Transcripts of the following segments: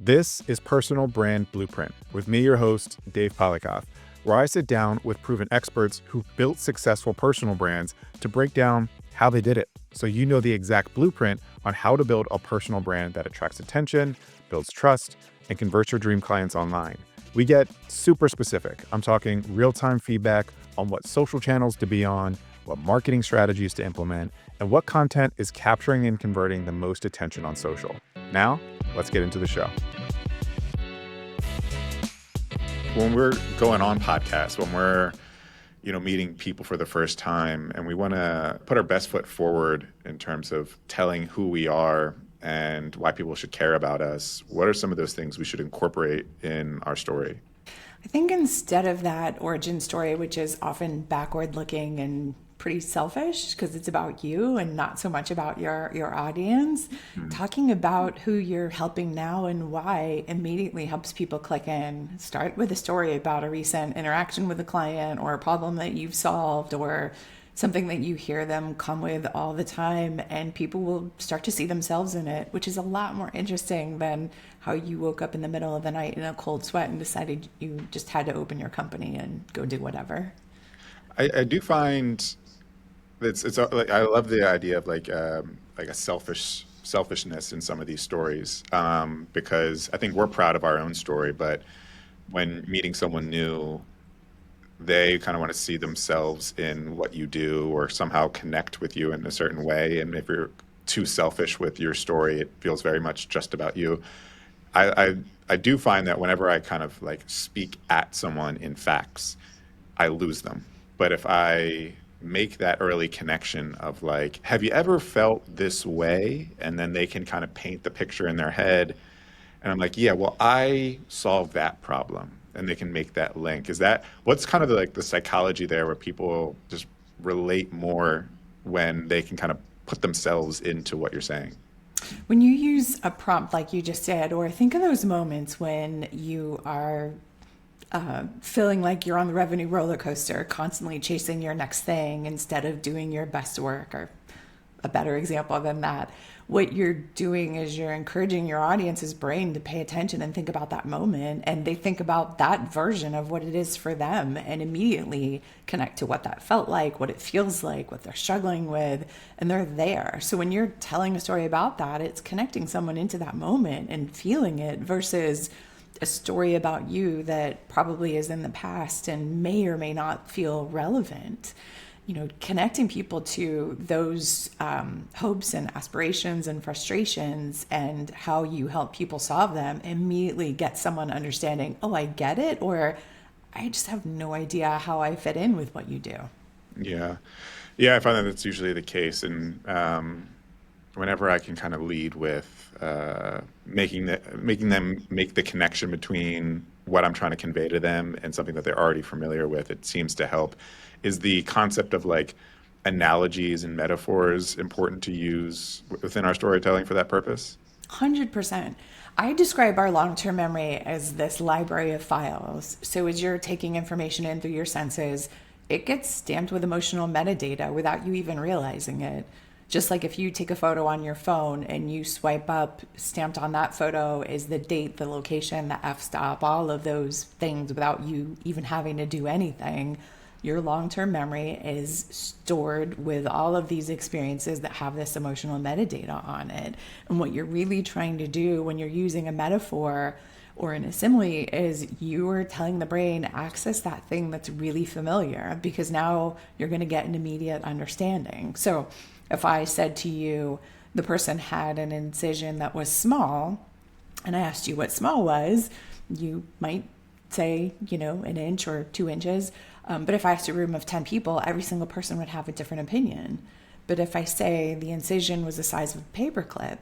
This is Personal Brand Blueprint with me, your host, Dave Polikoff, where I sit down with proven experts who've built successful personal brands to break down how they did it. So you know the exact blueprint on how to build a personal brand that attracts attention, builds trust, and converts your dream clients online. We get super specific. I'm talking real-time feedback on what social channels to be on, what marketing strategies to implement, and what content is capturing and converting the most attention on social. Now, let's get into the show. When we're going on podcasts, when we're meeting people for the first time, and we want to put our best foot forward in terms of telling who we are and why people should care about us, what are some of those things we should incorporate in our story? I think instead of that origin story, which is often backward looking and pretty selfish because it's about you and not so much about your audience, talking about who you're helping now and why immediately helps people click in. Start with a story about a recent interaction with a client or a problem that you've solved or something that you hear them come with all the time, and people will start to see themselves in it, which is a lot more interesting than how you woke up in the middle of the night in a cold sweat and decided you just had to open your company and go do whatever. I do find it's like I love the idea of like a selfishness in some of these stories, because I think we're proud of our own story, but when meeting someone new, they kind of want to see themselves in what you do or somehow connect with you in a certain way. And if you're too selfish with your story, it feels very much just about you. I do find that whenever I kind of like speak at someone in facts, I lose them. But if I make that early connection of like, have you ever felt this way? And then they can kind of paint the picture in their head. And I'm like, yeah, well, I solved that problem. And they can make that link. Is that what's kind of like the psychology there where people just relate more when they can kind of put themselves into what you're saying? When you use a prompt like you just did, or think of those moments when you are feeling like you're on the revenue roller coaster, constantly chasing your next thing instead of doing your best work, or a better example than that, what you're doing is you're encouraging your audience's brain to pay attention and think about that moment, and they think about that version of what it is for them and immediately connect to what that felt like, what it feels like, what they're struggling with, and they're there. So when you're telling a story about that, it's connecting someone into that moment and feeling it versus a story about you that probably is in the past and may or may not feel relevant. Connecting people to those hopes and aspirations and frustrations and how you help people solve them immediately gets someone understanding, oh, I get it, or I just have no idea how I fit in with what you do. Yeah. Yeah, I find that that's usually the case. And whenever I can kind of lead with making them make the connection between what I'm trying to convey to them and something that they're already familiar with, it seems to help. Is the concept of like analogies and metaphors important to use within our storytelling for that purpose? 100%. I describe our long term memory as this library of files. So, as you're taking information in through your senses, it gets stamped with emotional metadata without you even realizing it. Just like if you take a photo on your phone and you swipe up, stamped on that photo is the date, the location, the f stop, all of those things without you even having to do anything. Your long term memory is stored with all of these experiences that have this emotional metadata on it. And what you're really trying to do when you're using a metaphor or an simile is you are telling the brain, access that thing that's really familiar, because now you're going to get an immediate understanding. So if I said to you, the person had an incision that was small, and I asked you what small was, you might say, an inch or 2 inches. But if I asked a room of 10 people, every single person would have a different opinion. But if I say the incision was the size of a paperclip,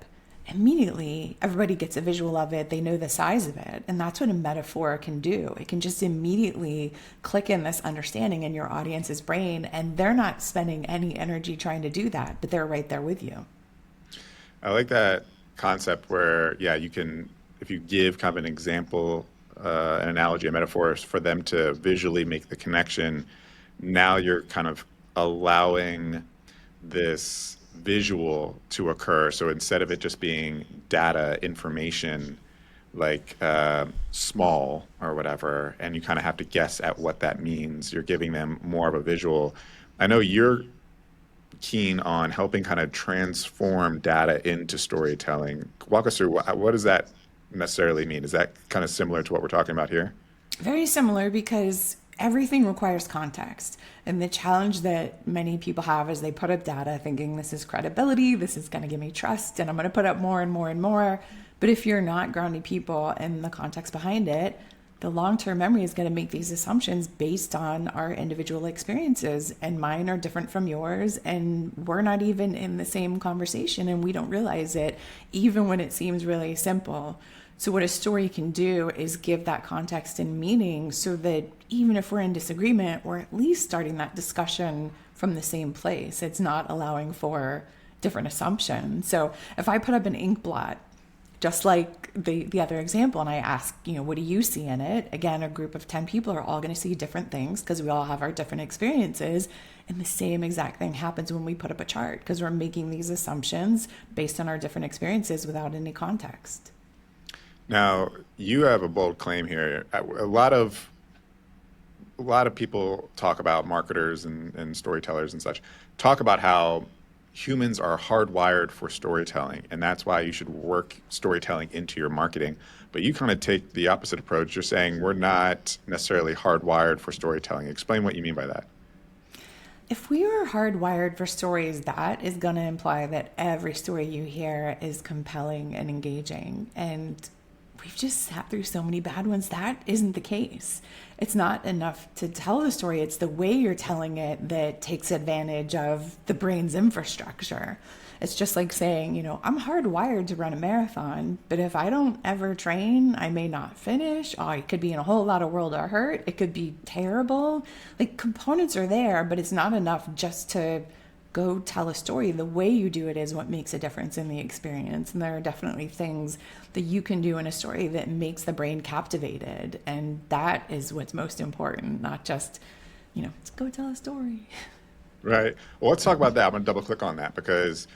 immediately everybody gets a visual of it. They know the size of it. And that's what a metaphor can do. It can just immediately click in this understanding in your audience's brain, and they're not spending any energy trying to do that, but they're right there with you. I like that concept where, yeah, you can, if you give kind of an example, an analogy, a metaphor for them to visually make the connection, now you're kind of allowing this visual to occur. So instead of it just being data information, like small or whatever, and you kind of have to guess at what that means. You're giving them more of a visual. I know you're keen on helping kind of transform data into storytelling. Walk us through what does that necessarily mean? Is that kind of similar to what we're talking about here? Very similar because everything requires context. And the challenge that many people have is they put up data thinking this is credibility, this is going to give me trust, and I'm going to put up more and more and more. But if you're not grounding people in the context behind it, the long term memory is going to make these assumptions based on our individual experiences. And mine are different from yours. And we're not even in the same conversation and we don't realize it, even when it seems really simple. So, what a story can do is give that context and meaning so that even if we're in disagreement, we're at least starting that discussion from the same place. It's not allowing for different assumptions. So, if I put up an ink blot, just like the other example, and I ask, what do you see in it? Again, a group of 10 people are all going to see different things because we all have our different experiences. And the same exact thing happens when we put up a chart because we're making these assumptions based on our different experiences without any context. Now, you have a bold claim here. A lot of people talk about marketers and storytellers and such, talk about how humans are hardwired for storytelling, and that's why you should work storytelling into your marketing. But you kind of take the opposite approach. You're saying we're not necessarily hardwired for storytelling. Explain what you mean by that. If we were hardwired for stories, that is going to imply that every story you hear is compelling and engaging. And we've just sat through so many bad ones. That isn't the case. It's not enough to tell the story. It's the way you're telling it that takes advantage of the brain's infrastructure. It's just like saying, I'm hardwired to run a marathon, but if I don't ever train, I may not finish. Oh, I could be in a whole lot of world of hurt. It could be terrible. Like components are there, but it's not enough just to go tell a story. The way you do it is what makes a difference in the experience. And there are definitely things that you can do in a story that makes the brain captivated. And that is what's most important, not just, let's go tell a story. Right. Well, let's talk about that. I'm going to double click on that because,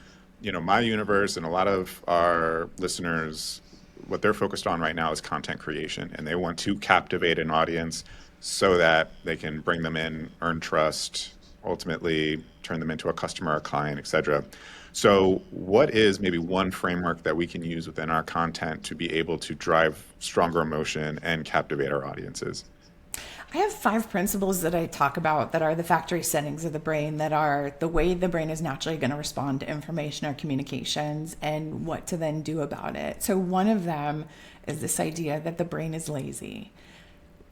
my universe and a lot of our listeners, what they're focused on right now is content creation, and they want to captivate an audience so that they can bring them in, earn trust, ultimately turn them into a customer, a client, etc. So, what is maybe one framework that we can use within our content to be able to drive stronger emotion and captivate our audiences? I have 5 principles that I talk about that are the factory settings of the brain, that are the way the brain is naturally going to respond to information or communications and what to then do about it. So, one of them is this idea that the brain is lazy.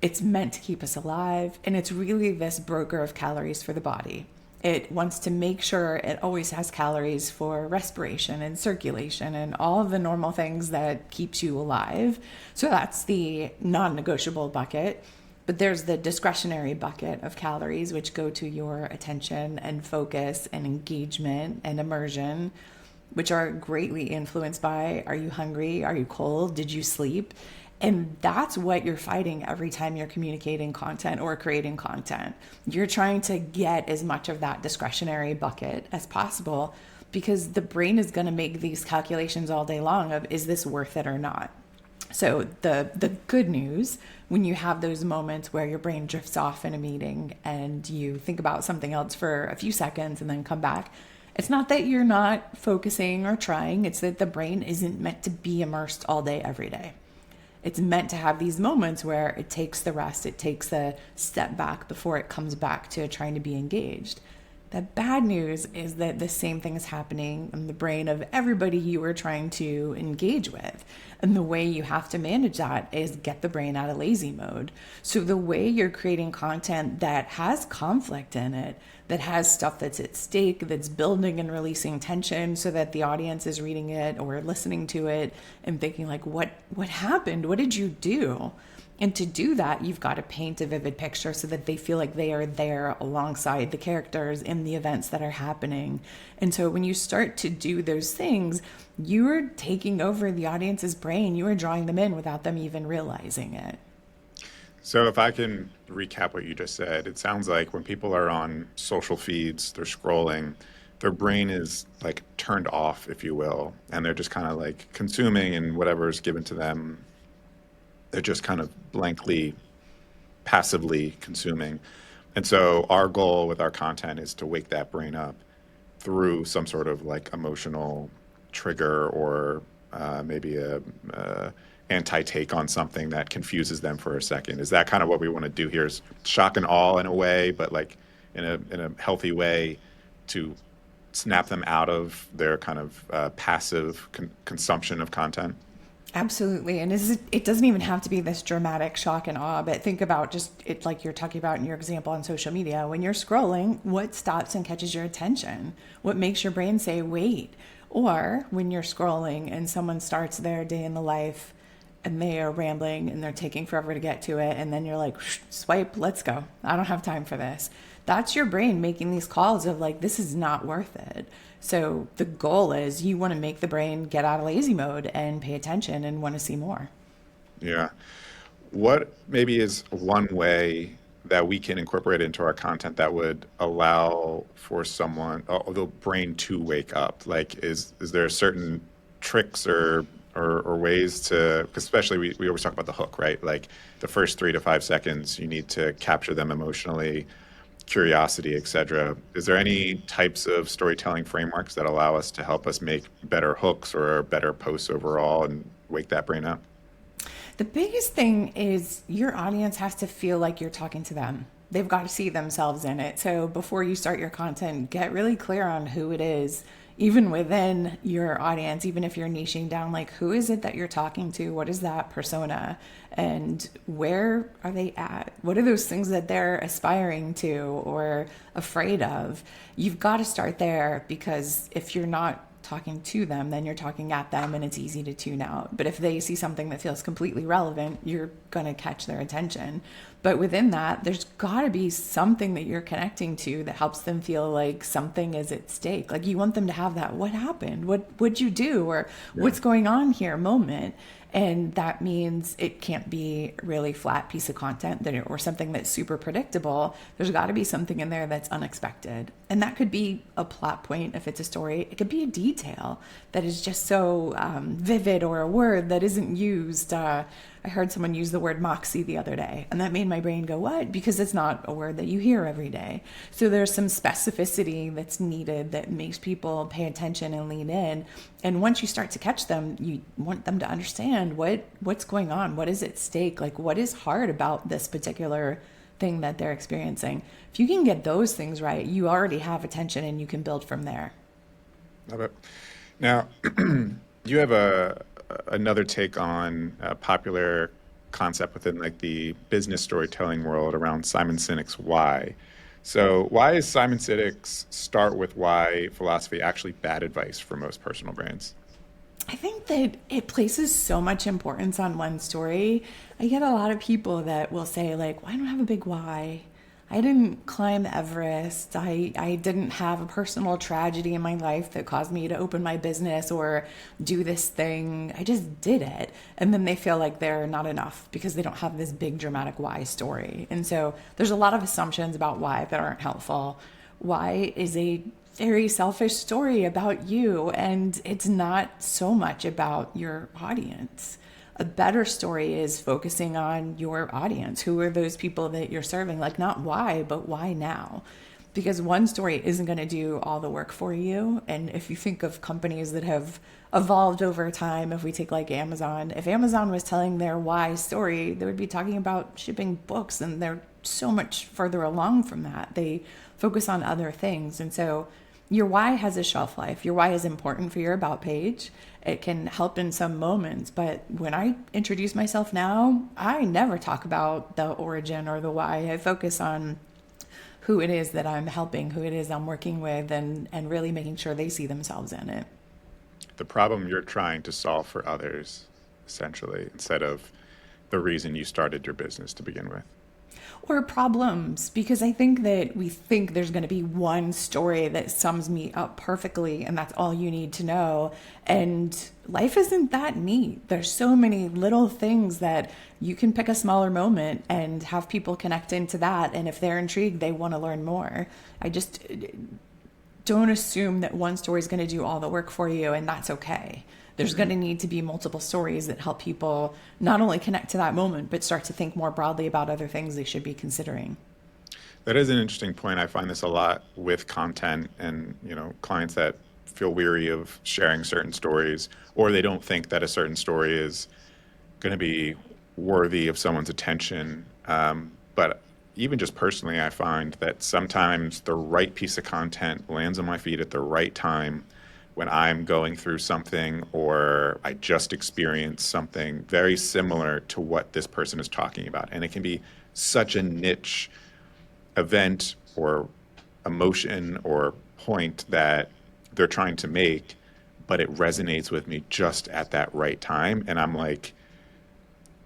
It's meant to keep us alive, and it's really this broker of calories for the body. It wants to make sure it always has calories for respiration and circulation and all of the normal things that keeps you alive. So that's the non-negotiable bucket. But there's the discretionary bucket of calories, which go to your attention and focus and engagement and immersion, which are greatly influenced by, are you hungry? Are you cold? Did you sleep? And that's what you're fighting every time you're communicating content or creating content. You're trying to get as much of that discretionary bucket as possible because the brain is going to make these calculations all day long of, is this worth it or not? So the good news, when you have those moments where your brain drifts off in a meeting and you think about something else for a few seconds and then come back, it's not that you're not focusing or trying, it's that the brain isn't meant to be immersed all day, every day. It's meant to have these moments where it takes the rest, it takes a step back before it comes back to trying to be engaged. The bad news is that the same thing is happening in the brain of everybody you are trying to engage with. And the way you have to manage that is get the brain out of lazy mode. So the way you're creating content that has conflict in it, that has stuff that's at stake, that's building and releasing tension so that the audience is reading it or listening to it and thinking like, what happened? What did you do? And to do that, you've got to paint a vivid picture so that they feel like they are there alongside the characters in the events that are happening. And so when you start to do those things, you are taking over the audience's brain. You are drawing them in without them even realizing it. So, if I can recap what you just said, it sounds like when people are on social feeds, they're scrolling, their brain is like turned off, if you will, and they're just kind of like consuming and whatever's given to them They're just kind of blankly, passively consuming. And so our goal with our content is to wake that brain up through some sort of like emotional trigger, or maybe a anti-take on something that confuses them for a second. Is that kind of what we want to do here? Is shock and awe in a way, but like in a healthy way, to snap them out of their kind of passive consumption of content? Absolutely. And it doesn't even have to be this dramatic shock and awe, but think about just it like you're talking about in your example on social media. When you're scrolling, what stops and catches your attention? What makes your brain say, wait? Or when you're scrolling and someone starts their day in the life and they are rambling and they're taking forever to get to it, and then you're like, swipe, let's go. I don't have time for this. That's your brain making these calls of like, this is not worth it. So the goal is you want to make the brain get out of lazy mode and pay attention and want to see more. Yeah. What maybe is one way that we can incorporate into our content that would allow for someone, the brain to wake up? Like, is there certain tricks or ways to, 'cause especially we always talk about the hook, right? Like the first 3 to 5 seconds, you need to capture them emotionally, curiosity, etc. Is there any types of storytelling frameworks that allow us to help us make better hooks or better posts overall and wake that brain up? The biggest thing is your audience has to feel like you're talking to them. They've got to see themselves in it. So before you start your content, get really clear on who it is, even within your audience, even if you're niching down, like who is it that you're talking to? What is that persona? And where are they at? What are those things that they're aspiring to or afraid of? You've got to start there, because if you're not talking to them, then you're talking at them and it's easy to tune out. But if they see something that feels completely relevant, you're going to catch their attention. But within that, there's got to be something that you're connecting to that helps them feel like something is at stake. Like you want them to have that, what happened? What'd you do? Or what's going on here moment. And that means it can't be a really flat piece of content or something that's super predictable. There's got to be something in there that's unexpected. And that could be a plot point if it's a story. It could be a detail that is just so vivid, or a word that isn't used. I heard someone use the word moxie the other day, and that made my brain go, what? Because it's not a word that you hear every day. So there's some specificity that's needed that makes people pay attention and lean in. And once you start to catch them, you want them to understand what's going on, what is at stake, like what is hard about this particular thing that they're experiencing. If you can get those things right, you already have attention and you can build from there. Love it. Now, you have another take on a popular concept within like the business storytelling world around Simon Sinek's why. So why is Simon Sinek's start with why philosophy actually bad advice for most personal brands? I think that it places so much importance on one story. I get a lot of people that will say like, well, I don't have a big why. I didn't climb Everest. I didn't have a personal tragedy in my life that caused me to open my business or do this thing. I just did it. And then they feel like they're not enough because they don't have this big dramatic why story. And so there's a lot of assumptions about why that aren't helpful. Why is a very selfish story about you, and it's not so much about your audience. A better story is focusing on your audience. Who are those people that you're serving? Like not why, but why now? Because one story isn't going to do all the work for you. And if you think of companies that have evolved over time, if we take like Amazon, if Amazon was telling their why story, they would be talking about shipping books, and they're so much further along from that. They focus on other things. And so your why has a shelf life. Your why is important for your about page. It can help in some moments, but when I introduce myself now, I never talk about the origin or the why. I focus on who it is that I'm helping, who it is I'm working with, and really making sure they see themselves in it. The problem you're trying to solve for others, essentially, instead of the reason you started your business to begin with. Or problems, because I think that we think there's going to be one story that sums me up perfectly and that's all you need to know. And life isn't that neat. There's so many little things that you can pick a smaller moment and have people connect into that. And if they're intrigued, they want to learn more. I just don't assume that one story is going to do all the work for you, and that's okay. There's going to need to be multiple stories that help people not only connect to that moment, but start to think more broadly about other things they should be considering. That is an interesting point. I find this a lot with content and, clients that feel weary of sharing certain stories, or they don't think that a certain story is going to be worthy of someone's attention. But even just personally, I find that sometimes the right piece of content lands on my feed at the right time when I'm going through something or I just experienced something very similar to what this person is talking about. And it can be such a niche event or emotion or point that they're trying to make, but it resonates with me just at that right time. And I'm like,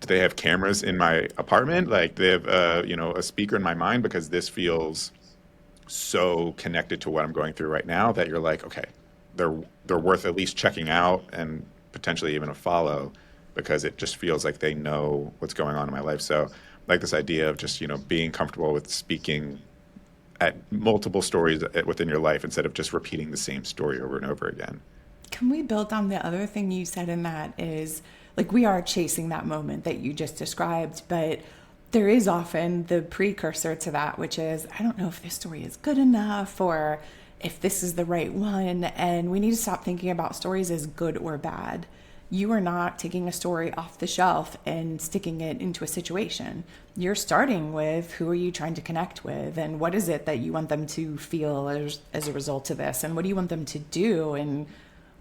do they have cameras in my apartment? Like, they have, a speaker in my mind, because this feels so connected to what I'm going through right now that you're like, okay, they're worth at least checking out and potentially even a follow, because it just feels like they know what's going on in my life. So like this idea of just, being comfortable with speaking at multiple stories within your life instead of just repeating the same story over and over again. Can we build on the other thing you said in that is like we are chasing that moment that you just described, but there is often the precursor to that, which is, I don't know if this story is good enough or if this is the right one. And we need to stop thinking about stories as good or bad. You are not taking a story off the shelf and sticking it into a situation. You're starting with who are you trying to connect with and what is it that you want them to feel as a result of this, and what do you want them to do, and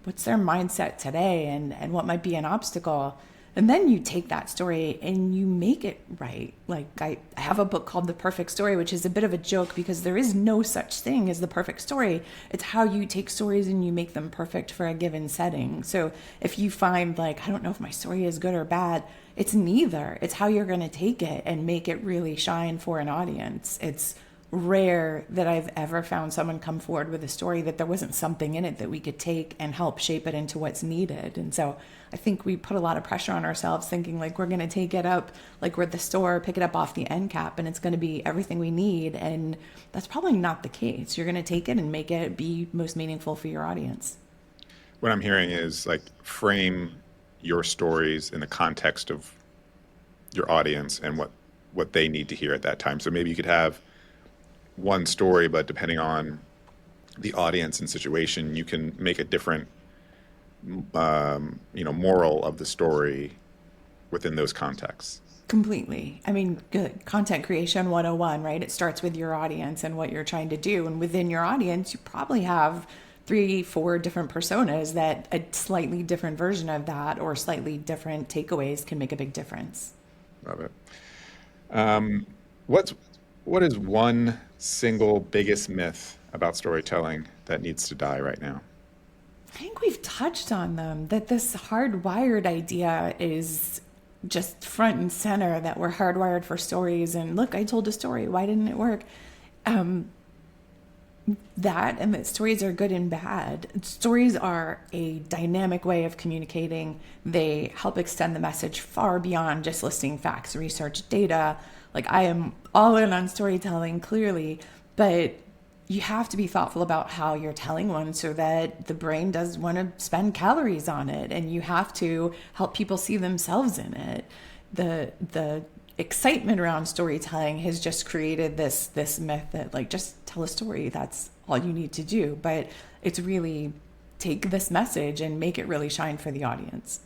what's their mindset today, and what might be an obstacle. And then you take that story and you make it right. Like I have a book called The Perfect Story, which is a bit of a joke because there is no such thing as the perfect story. It's how you take stories and you make them perfect for a given setting. So if you find like, I don't know if my story is good or bad, it's neither. It's how you're going to take it and make it really shine for an audience. It's rare that I've ever found someone come forward with a story that there wasn't something in it that we could take and help shape it into what's needed. And so I think we put a lot of pressure on ourselves thinking like we're going to take it up, like we're at the store, pick it up off the end cap, and it's going to be everything we need. And that's probably not the case. You're going to take it and make it be most meaningful for your audience. What I'm hearing is like frame your stories in the context of your audience and what they need to hear at that time. So maybe you could have one story, but depending on the audience and situation, you can make a different, moral of the story within those contexts. Completely. I mean, good content creation 101, right? It starts with your audience and what you're trying to do. And within your audience, you probably have 3, 4 different personas that a slightly different version of that or slightly different takeaways can make a big difference. Love it. What's what is one single biggest myth about storytelling that needs to die right now? I think we've touched on them, that this hardwired idea is just front and center, that we're hardwired for stories. And look, I told a story. Why didn't it work? That and that stories are good and bad. Stories are a dynamic way of communicating. They help extend the message far beyond just listing facts, research, data. Like I am all in on storytelling, clearly, but you have to be thoughtful about how you're telling one so that the brain does want to spend calories on it, and you have to help people see themselves in it. The excitement around storytelling has just created this myth that like just tell a story, that's all you need to do, but it's really take this message and make it really shine for the audience.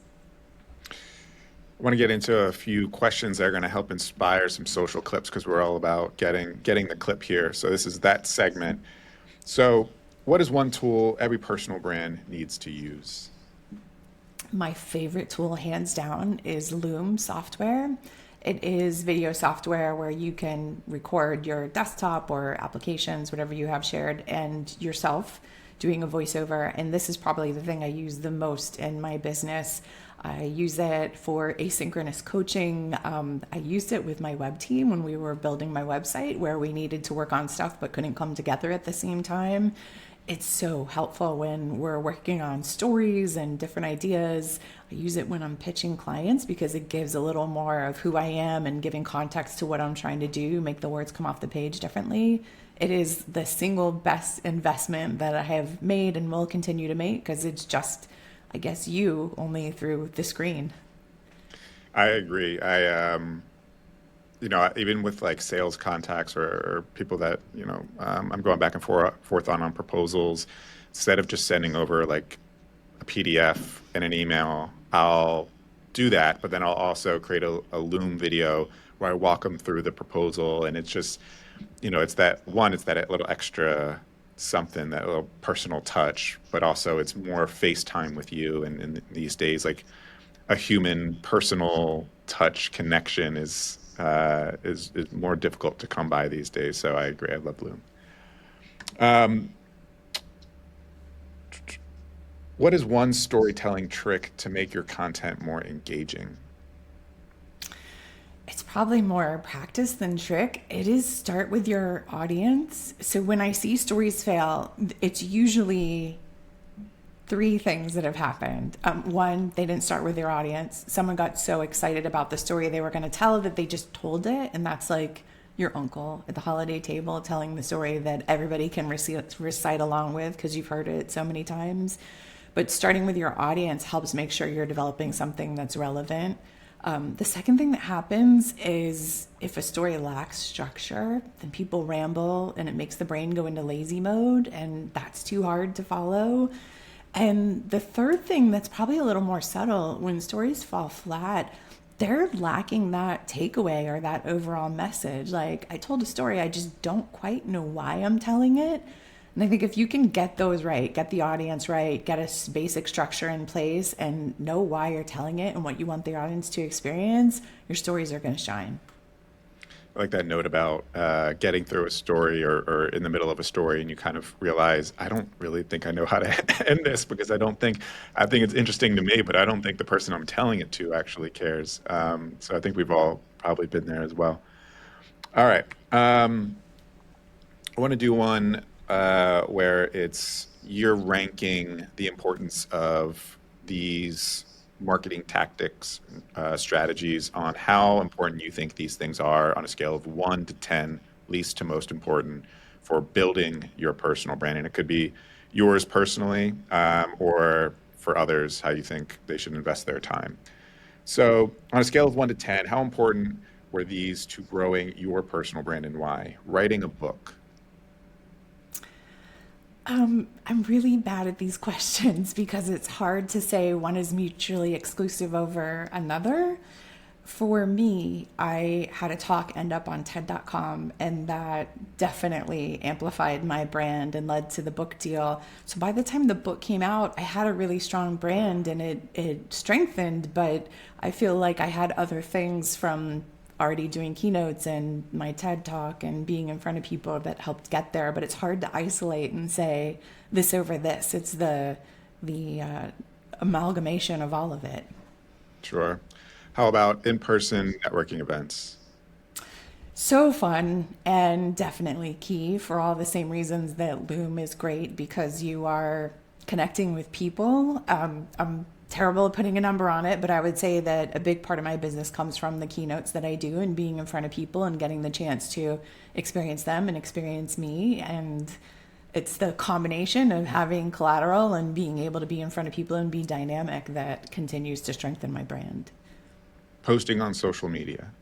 I want to get into a few questions that are going to help inspire some social clips, because we're all about getting the clip here. So this is that segment. So what is one tool every personal brand needs to use? My favorite tool, hands down, is Loom Software. It is video software where you can record your desktop or applications, whatever you have shared, and yourself doing a voiceover. And this is probably the thing I use the most in my business. I use it for asynchronous coaching. I used it with my web team when we were building my website, where we needed to work on stuff but couldn't come together at the same time. It's so helpful when we're working on stories and different ideas. I use it when I'm pitching clients because it gives a little more of who I am and giving context to what I'm trying to do, make the words come off the page differently. It is the single best investment that I have made and will continue to make, because it's just, I guess, you only through the screen. I agree. Even with like sales contacts or people that, I'm going back and forth on proposals, instead of just sending over like a PDF and an email, I'll do that, but then I'll also create a Loom video where I walk them through the proposal. And it's just, it's that little extra something, that little personal touch, but also it's more FaceTime with you. And in these days, like a human personal touch connection is more difficult to come by these days. So I agree. I love Loom. Um, what is one storytelling trick to make your content more engaging? It's probably more practice than trick. It is start with your audience. So when I see stories fail, it's usually three things that have happened. One, they didn't start with their audience. Someone got so excited about the story they were going to tell that they just told it. And that's like your uncle at the holiday table telling the story that everybody can recite along with because you've heard it so many times. But starting with your audience helps make sure you're developing something that's relevant. The second thing that happens is if a story lacks structure, then people ramble and it makes the brain go into lazy mode, and that's too hard to follow. And the third thing that's probably a little more subtle, when stories fall flat, they're lacking that takeaway or that overall message. Like, I told a story, I just don't quite know why I'm telling it. And I think if you can get those right, get the audience right, get a basic structure in place, and know why you're telling it and what you want the audience to experience, your stories are going to shine. I like that note about getting through a story or in the middle of a story, and you kind of realize, I don't really think I know how to end this because I think it's interesting to me, but I don't think the person I'm telling it to actually cares. So I think we've all probably been there as well. All right. I want to do one where it's you're ranking the importance of these marketing tactics, strategies on how important you think these things are on a scale of 1 to 10, least to most important, for building your personal brand. And it could be yours personally, or for others, how you think they should invest their time. So, on a scale of 1 to 10, how important were these to growing your personal brand and why? Writing a book. I'm really bad at these questions because it's hard to say one is mutually exclusive over another. For me, I had a talk end up on TED.com, and that definitely amplified my brand and led to the book deal. So by the time the book came out, I had a really strong brand and it strengthened, but I feel like I had other things from already doing keynotes and my TED talk and being in front of people that helped get there. But it's hard to isolate and say this over this. It's the amalgamation of all of it. Sure. How about in-person networking events? So fun and definitely key for all the same reasons that Loom is great because you are connecting with people. I'm terrible at putting a number on it, but I would say that a big part of my business comes from the keynotes that I do and being in front of people and getting the chance to experience them and experience me. And it's the combination of having collateral and being able to be in front of people and be dynamic that continues to strengthen my brand. Posting on social media.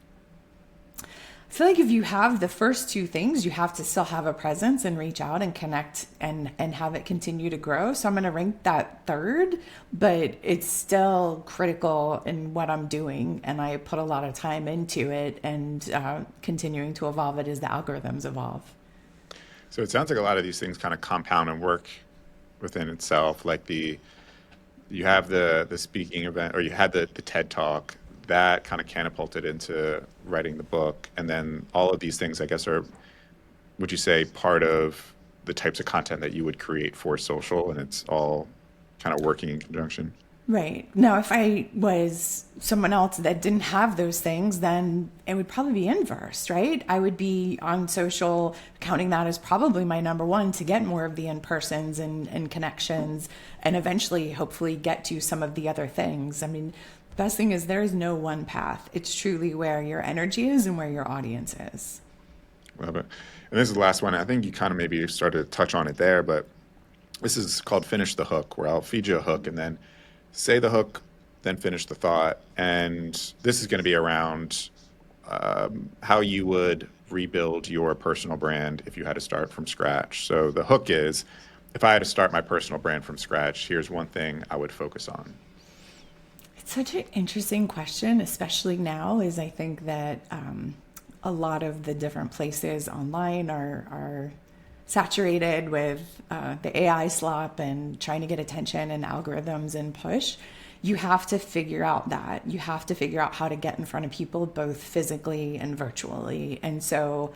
I feel like if you have the first two things, you have to still have a presence and reach out and connect and have it continue to grow. So I'm going to rank that third, but it's still critical in what I'm doing. And I put a lot of time into it and continuing to evolve it as the algorithms evolve. So it sounds like a lot of these things kind of compound and work within itself. Like you have the speaking event, or you had the TED talk that kind of catapulted into writing the book, and then all of these things, I guess, are, would you say, part of the types of content that you would create for social, and it's all kind of working in conjunction? Right. Now, if I was someone else that didn't have those things, then it would probably be inverse, right? I would be on social, counting that as probably my number one to get more of the in persons and connections, and eventually, hopefully, get to some of the other things. I mean, the best thing is there is no one path. It's truly where your energy is and where your audience is. Love it. And this is the last one. I think you kind of maybe started to touch on it there, but this is called Finish the Hook, where I'll feed you a hook and then say the hook, then finish the thought. And this is going to be around how you would rebuild your personal brand if you had to start from scratch. So the hook is, if I had to start my personal brand from scratch, here's one thing I would focus on. It's such an interesting question, especially now, is I think that a lot of the different places online are saturated with the AI slop and trying to get attention and algorithms and push. You have to figure out that. You have to figure out how to get in front of people both physically and virtually. And so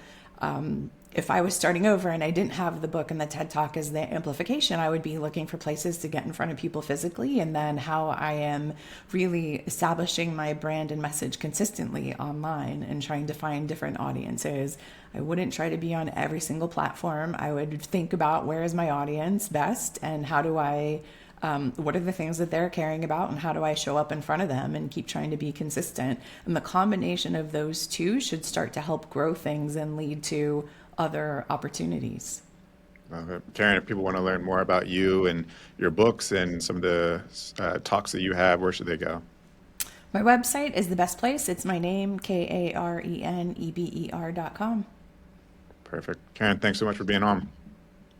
if I was starting over and I didn't have the book and the TED Talk as the amplification, I would be looking for places to get in front of people physically, and then how I am really establishing my brand and message consistently online and trying to find different audiences. I wouldn't try to be on every single platform. I would think about where is my audience best and how do I what are the things that they're caring about and how do I show up in front of them and keep trying to be consistent. And the combination of those two should start to help grow things and lead to other opportunities. Karen, if people want to learn more about you and your books and some of the talks that you have, where should they go? My website is the best place. It's my name, KarenEber.com. Perfect. Karen, thanks so much for being on.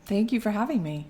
Thank you for having me.